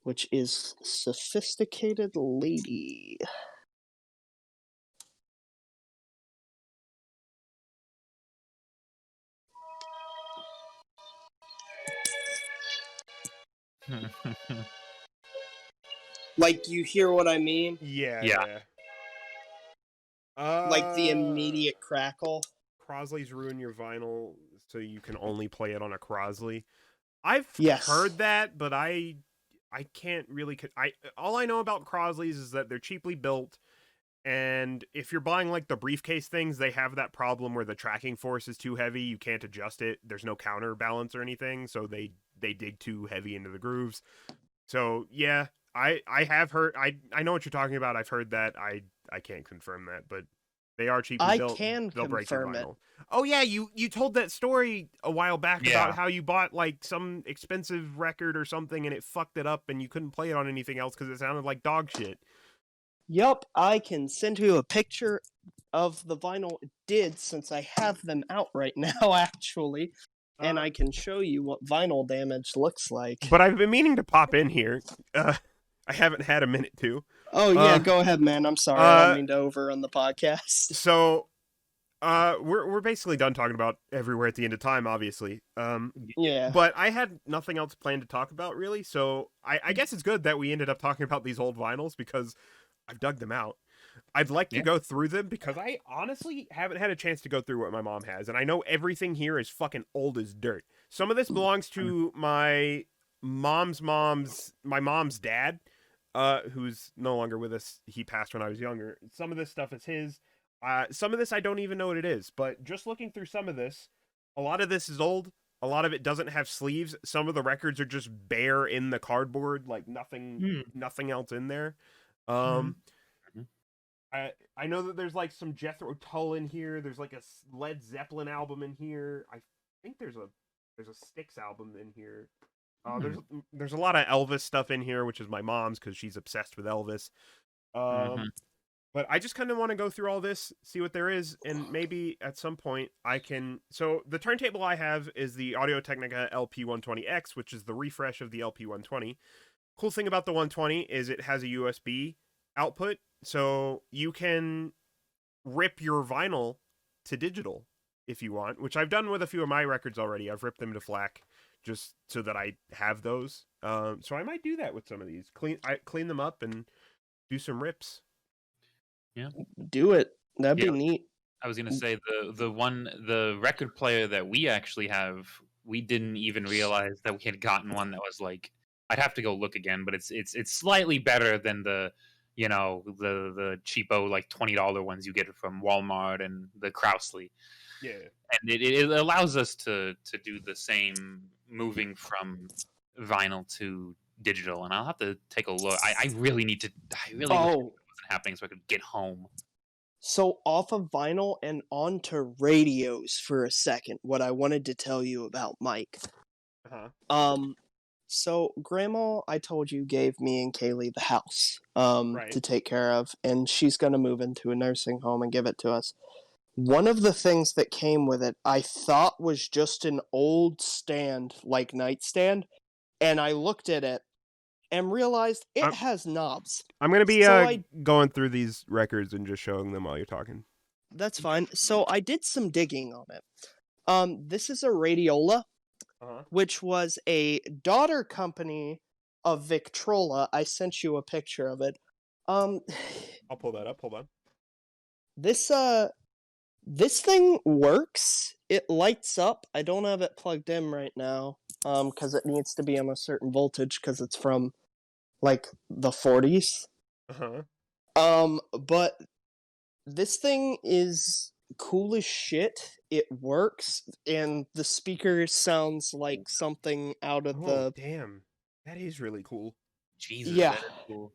which is Sophisticated Lady. Like, you hear what I mean? Yeah, Yeah. yeah. Like the immediate crackle. Crosley's ruin your vinyl, so you can only play it on a Crosley. I've Yes. heard that, but I can't really. All I know about Crosleys is that they're cheaply built, and if you're buying like the briefcase things, they have that problem where the tracking force is too heavy. You can't adjust it. There's no counterbalance or anything, so they dig too heavy into the grooves. So yeah, I have heard. I know what you're talking about. I've heard that. I can't confirm that, but they are cheaply I built. can They'll break your confirm it. vinyl. Oh yeah, you told that story a while back Yeah. about how you bought like some expensive record or something and it fucked it up and you couldn't play it on anything else because it sounded like dog shit. Yup, I can send you a picture of the vinyl it did since I have them out right now, actually. And I can show you what vinyl damage looks like. But I've been meaning to pop in here. I haven't had a minute to. Oh yeah, go ahead, man. I'm sorry. I don't mean to overrun the podcast. So, we're basically done talking about Everywhere at the End of Time, obviously. Yeah. But I had nothing else planned to talk about, really, so I guess it's good that we ended up talking about these old vinyls, because I've dug them out. I'd like to go through them, because I honestly haven't had a chance to go through what my mom has, and I know everything here is fucking old as dirt. Some of this belongs to my mom's dad, who's no longer with us. He passed when I was younger. Some of this stuff is his. Some of this I don't even know what it is, but just looking through some of this, a lot of this is old. A lot of it doesn't have sleeves. Some of the records are just bare in the cardboard, like nothing else in there. I know that there's like some Jethro Tull in here. There's like a Led Zeppelin album in here. I think there's a Styx album in here. There's a lot of Elvis stuff in here, which is my mom's because she's obsessed with Elvis. But I just kind of want to go through all this, see what there is, and maybe at some point I can. So the turntable I have is the Audio-Technica LP120X, which is the refresh of the LP120. Cool thing about the 120 is it has a USB output, so you can rip your vinyl to digital if you want, which I've done with a few of my records already. I've ripped them to FLAC just so that I have those. So I might do that with some of these. Clean them up and do some rips. Yeah, do it. That'd be neat. I was gonna say the record player that we actually have, we didn't even realize that we had gotten one that was like, I'd have to go look again, but it's slightly better than the cheapo like $20 ones you get from Walmart and the Krausley. Yeah, and it allows us to do the same moving from vinyl to digital, and I'll have to take a look. I really need to. I really wish it wasn't happening so I could get home. So off of vinyl and onto radios for a second. What I wanted to tell you about Mike. So Grandma, I told you, gave me and Kaylee the house to take care of, and she's gonna move into a nursing home and give it to us. One of the things that came with it, I thought was just an old stand, like nightstand, and I looked at it and realized it has knobs. I'm going to be going through these records and just showing them while you're talking. That's fine. So I did some digging on it. This is a Radiola, which was a daughter company of Victrola. I sent you a picture of it. I'll pull that up. Hold on. This thing works. It lights up. I don't have it plugged in right now because it needs to be on a certain voltage because it's from like the 40s. But this thing is cool as shit. It works, and the speaker sounds like something out of the. Damn, that is really cool. Jesus, yeah. that is cool.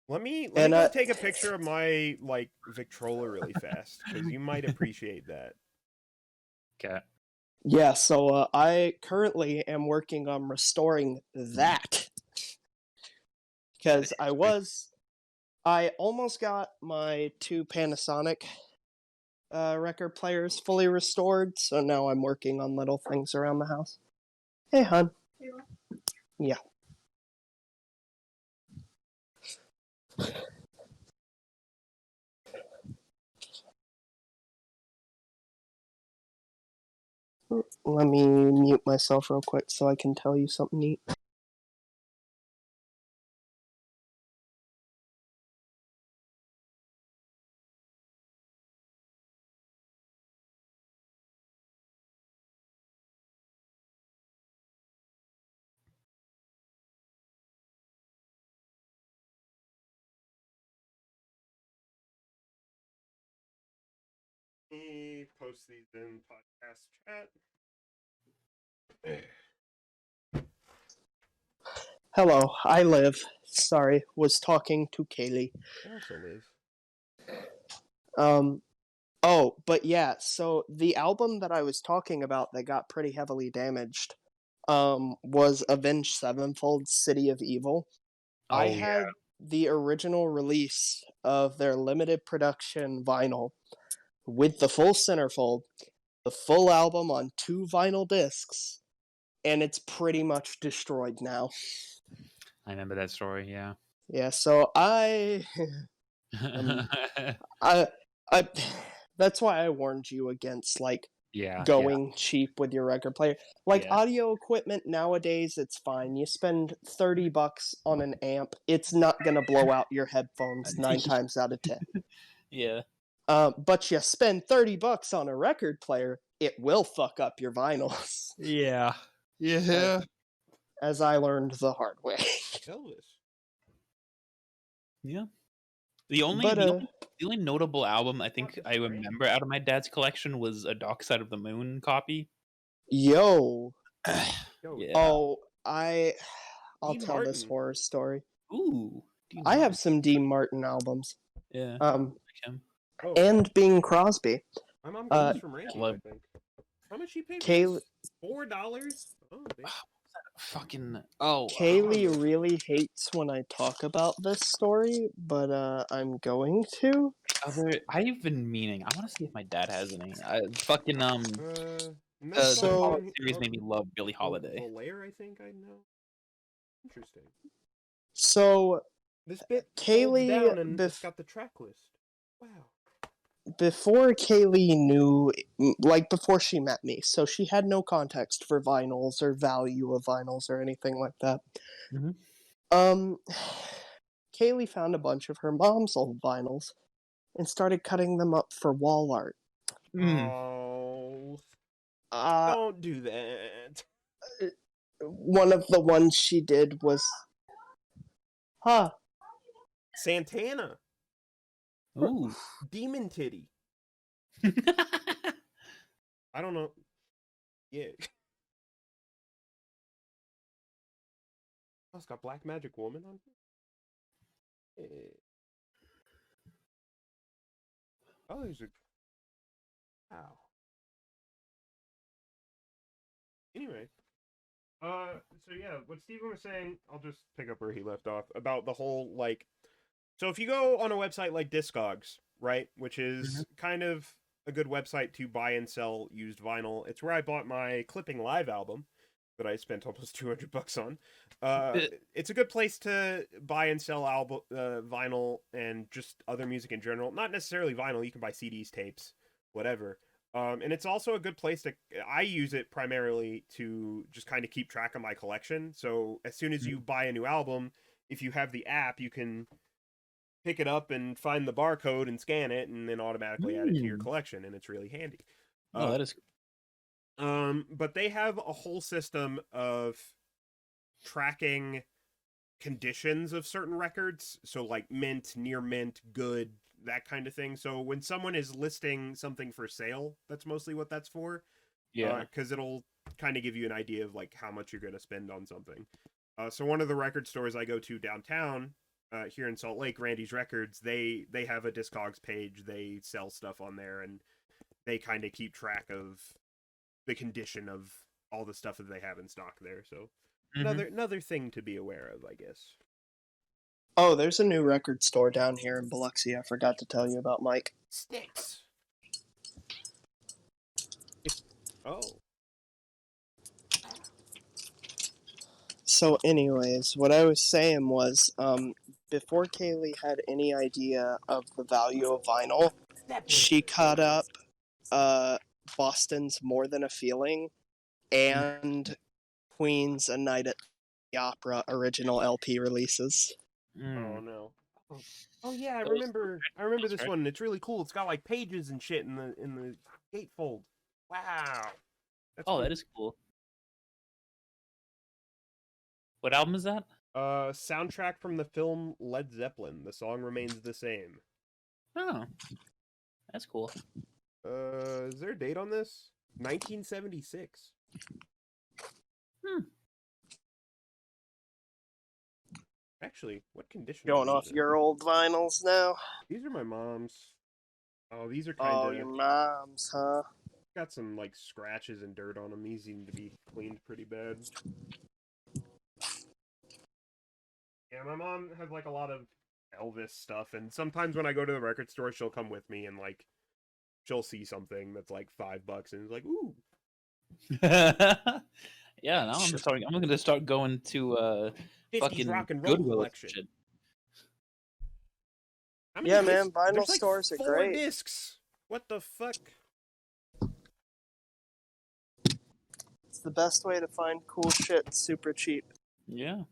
Let me go take a picture of my like Victrola really fast because you might appreciate that. Okay. Yeah, so I currently am working on restoring that. Because I almost got my 2 Panasonic record players fully restored, so now I'm working on little things around the house. Hey, hon. Yeah. Let me mute myself real quick so I can tell you something neat. Let me post these in podcast chat. Hello, I live. Sorry, was talking to Kaylee. I also live. Oh, but yeah, so the album that I was talking about that got pretty heavily damaged was Avenged Sevenfold's City of Evil. I had the original release of their limited production vinyl with the full centerfold, the full album on 2 vinyl discs, and it's pretty much destroyed now. I remember that story, yeah. Yeah, so I that's why I warned you against going cheap with your record player. Audio equipment nowadays, it's fine. You spend $30 on an amp, it's not gonna blow out your headphones 9 times out of 10. Yeah. But you spend $30 on a record player, it will fuck up your vinyls. Yeah. Yeah. As I learned the hard way. Yeah. The only notable album I think I remember out of my dad's collection was a Dark Side of the Moon copy. Yo. Yeah. Oh, I'll tell this horror story. Ooh. I have some Dean Martin albums. Yeah. Kim. Oh, and Bing Crosby. my mom got this from Randy, love- I think. How much she paid for Kaylee- this? $4? Oh, babe. Fucking Kaylee really hates when I talk about this story, but I'm going to. I've been meaning. I want to see if my dad has any. Fucking No the So- Holiday series made me love Billie Holiday. Valair, I think I know. Interesting. So This bit Kaylee folds down and it's got the track list. Wow. before Kaylee knew, like before she met me, so she had no context for vinyls or value of vinyls or anything like that. Mhm. Kaylee found a bunch of her mom's old vinyls and started cutting them up for wall art. Oh, Uh, don't do that. one of the ones she did was, Santana. Ooh. Demon Titty. I don't know. Yeah. Oh, it's got Black Magic Woman on here. Yeah. Oh, there's a. Wow. Anyway. So yeah, what Steven was saying, I'll just pick up where he left off about the whole, like, so if you go on a website like Discogs, right, which is kind of a good website to buy and sell used vinyl. It's where I bought my Clipping Live album that I spent almost $200 on. It's a good place to buy and sell vinyl and just other music in general. Not necessarily vinyl. You can buy CDs, tapes, whatever. And it's also a good place to. I use it primarily to just kind of keep track of my collection. So as soon as you buy a new album, if you have the app, you can pick it up and find the barcode and scan it, and then automatically add it to your collection, and it's really handy. Oh, that is. But they have a whole system of tracking conditions of certain records, so like mint, near mint, good, that kind of thing. So when someone is listing something for sale, that's mostly what that's for. Yeah. Because it'll kind of give you an idea of like how much you're going to spend on something. So one of the record stores I go to downtown, here in Salt Lake, Randy's Records, they have a Discogs page. They sell stuff on there, and they kind of keep track of the condition of all the stuff that they have in stock there. So another thing to be aware of, I guess. Oh, there's a new record store down here in Biloxi. I forgot to tell you about, Mike. Sticks. Oh. So, anyways, what I was saying was, before Kaylee had any idea of the value of vinyl, she cut up Boston's More Than a Feeling and Queen's A Night at the Opera original LP releases. Oh no. Oh yeah, I remember this one. It's really cool. It's got like pages and shit in the gatefold. Wow. That's cool. That is cool. What album is that? Soundtrack from the film Led Zeppelin. The song remains the same. Oh, that's cool. Is there a date on this? 1976. Actually, what condition? Going off your old vinyls now? These are my mom's. Oh, these are kind of. Oh, your mom's, huh? Got some like scratches and dirt on them. These seem to be cleaned pretty bad. Yeah, my mom has like a lot of Elvis stuff, and sometimes when I go to the record store, she'll come with me and like she'll see something that's like $5 and it's like, ooh. Yeah, now I'm gonna start going to 50s fucking rock and roll Goodwill collection. shit. Yeah, man, vinyl There's like stores are 4 great. discs. What the fuck? It's the best way to find cool shit super cheap. Yeah.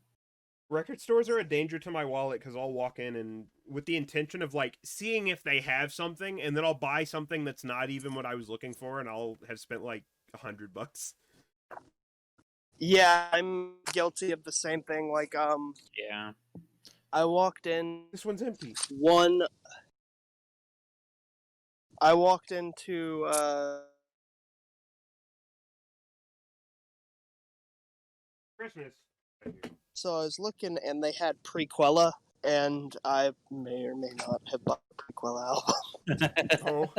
Record stores are a danger to my wallet because I'll walk in and with the intention of like seeing if they have something, and then I'll buy something that's not even what I was looking for, and I'll have spent like $100. Yeah, I'm guilty of the same thing. Like, Yeah. I walked in. This one's empty. I walked into Christmas. so I was looking and they had Prequella and I may or may not have bought the prequel album. Oh,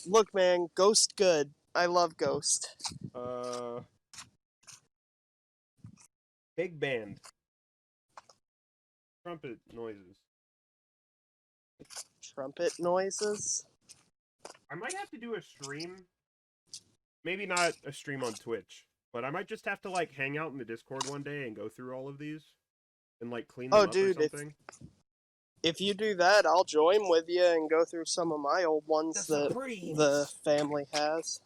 Look, man, Ghost good. I love Ghost. big band. Trumpet noises. Trumpet noises? I might have to do a stream. Maybe not a stream on Twitch, but I might just have to like hang out in the Discord one day and go through all of these and like clean them up dude, or something. If you do that, I'll join with you and go through some of my old ones that the family has.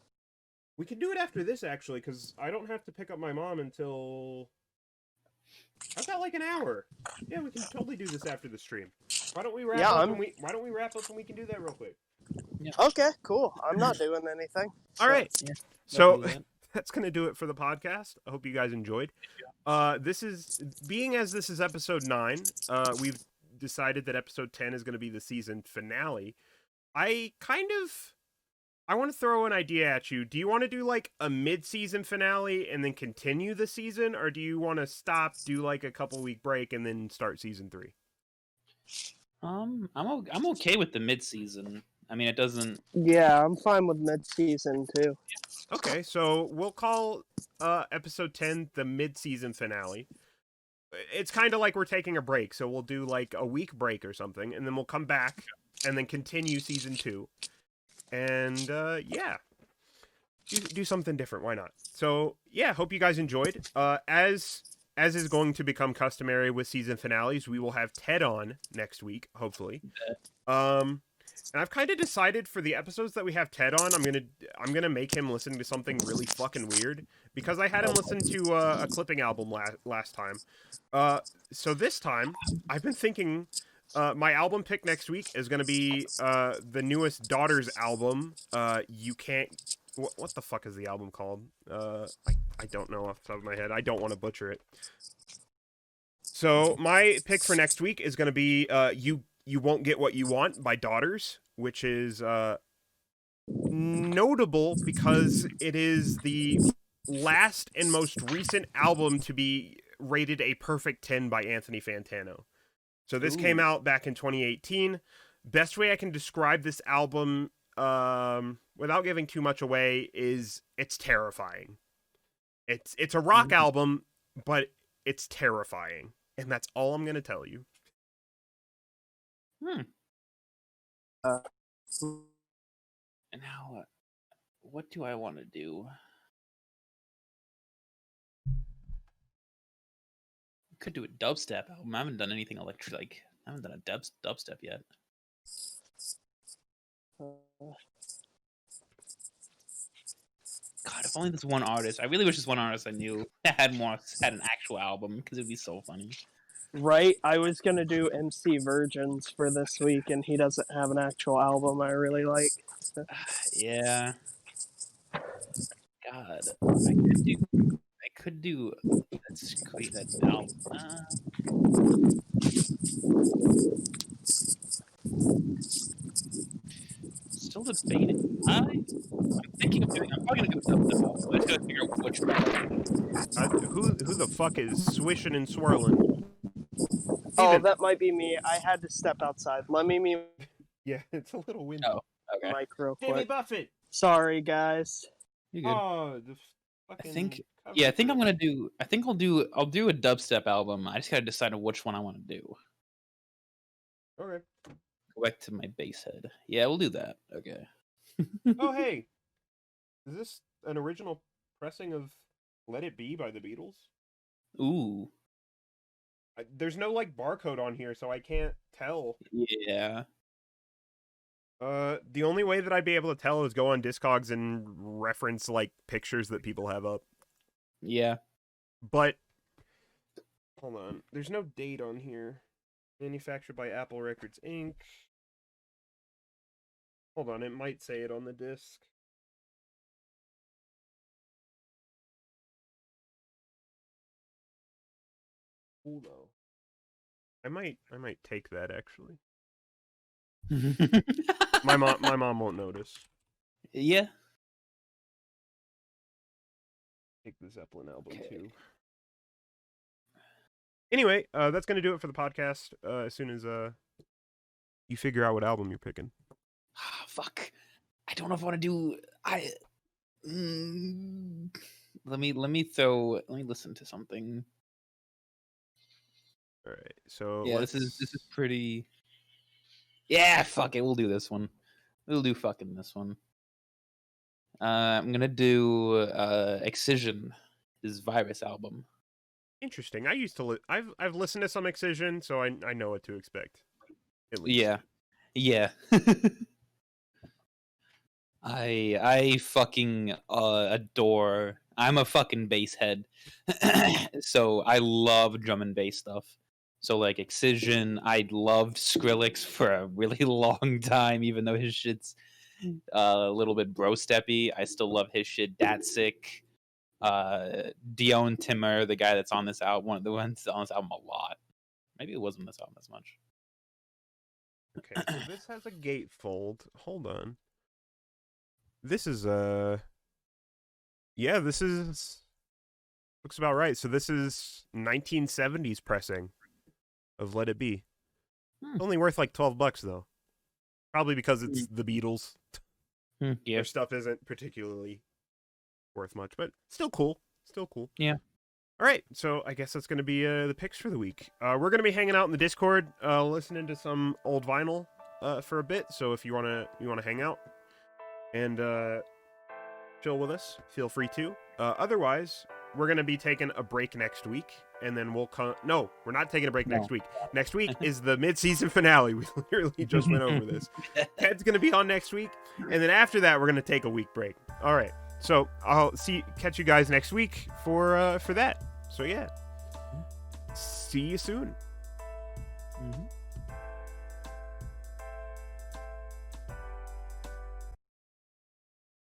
We can do it after this actually, because I don't have to pick up my mom until I've got like an hour. Yeah, we can totally do this after the stream. Why don't we wrap up? Why don't we wrap up and we can do that real quick? Yeah. Okay, cool. I'm not doing anything. All right. Yeah, so that's gonna do it for the podcast. I hope you guys enjoyed. This is episode 9. We've decided that episode 10 is gonna be the season finale. I want to throw an idea at you. Do you want to do like a mid-season finale and then continue the season, or do you want to stop, do like a couple-week break, and then start season 3? I'm okay with the mid-season. I mean, it doesn't. Yeah, I'm fine with mid-season too. Okay, so we'll call episode 10 the mid-season finale. It's kind of like we're taking a break, so we'll do like a week break or something, and then we'll come back and then continue season 2. And yeah, do something different. Why not? So yeah, hope you guys enjoyed. As is going to become customary with season finales, we will have Ted on next week, hopefully. And I've kind of decided for the episodes that we have Ted on, I'm gonna make him listen to something really fucking weird, because I had him listen to a clipping album last time. So this time I've been thinking. My album pick next week is going to be the newest Daughters album. You can't... What the fuck is the album called? I don't know off the top of my head. I don't want to butcher it. So my pick for next week is going to be You Won't Get What You Want by Daughters, which is notable because it is the last and most recent album to be rated a perfect 10 by Anthony Fantano. So this came out back in 2018. Best way I can describe this album, without giving too much away, is it's terrifying. It's a rock album, but it's terrifying, and that's all I'm gonna tell you. And now, what do I want to do? Could do a dubstep album. I haven't done anything electric. I haven't done a dubstep yet. God, if only this one artist. I really wish this one artist I knew had an actual album, because it'd be so funny. Right, I was gonna do MC Virgins for this week, and he doesn't have an actual album I really like. Yeah. God, I could do. Let's create that album. Still debating. I'm thinking of doing. I'm probably gonna do something else. I just gotta figure out which one. Who the fuck is swishing and swirling? Oh, Steven. that might be me. I had to step outside. Let me mute. Yeah, it's a little windy. Oh, okay. Mic real Jimmy quick. Buffett. Sorry, guys. You're good. Oh, the fucking. I think I'm gonna do. I think I'll do a dubstep album. I just gotta decide on which one I want to do. Okay. Go back to my bass head. Yeah, we'll do that. Okay. Oh, hey. Is this an original pressing of Let It Be by the Beatles? Ooh. There's no, like, barcode on here, so I can't tell. Yeah. The only way that I'd be able to tell is go on Discogs and reference, like, pictures that people have up. Yeah. But, hold on. There's no date on here. Manufactured by Apple Records, Inc. Hold on, it might say it on the disc. Cool though. I might take that actually. my mom won't notice. Yeah. Take the Zeppelin album too. Anyway, that's gonna do it for the podcast. As soon as you figure out what album you're picking. Fuck. I don't know if I want to do. Let me listen to something. All right. So Yeah, this is pretty. Yeah, fuck it. We'll do this one. We'll do fucking this one. I'm gonna do Excision, his Virus album. interesting. I used to. I've listened to some Excision, so I know what to expect. At least. Yeah. I fucking adore. I'm a fucking bass head, so I love drum and bass stuff. So like Excision, I loved Skrillex for a really long time, even though his shit's a little bit bro steppy. I still love his shit. That's sick. Dion Timmer, the guy that's on this album, one of the ones on this album a lot. Maybe it wasn't this album as much. Okay, so this has a gatefold. Hold on. This is yeah, this is looks about right. So this is 1970s pressing of Let It Be. Only worth like $12 though. Probably because it's the Beatles. Yeah. Their stuff isn't particularly worth much, but still cool. Still cool. Yeah. All right, so I guess that's going to be the picks for the week. We're going to be hanging out in the Discord, listening to some old vinyl for a bit. So if you want to hang out and chill with us, feel free to. Otherwise, we're going to be taking a break next week, and then we'll come. No, we're not taking a break next week. Next week is the mid-season finale. We literally just went over this. Ted's going to be on next week, and then after that, we're going to take a week break. All right. So I'll catch you guys next week for that. So yeah, see you soon. Mm-hmm.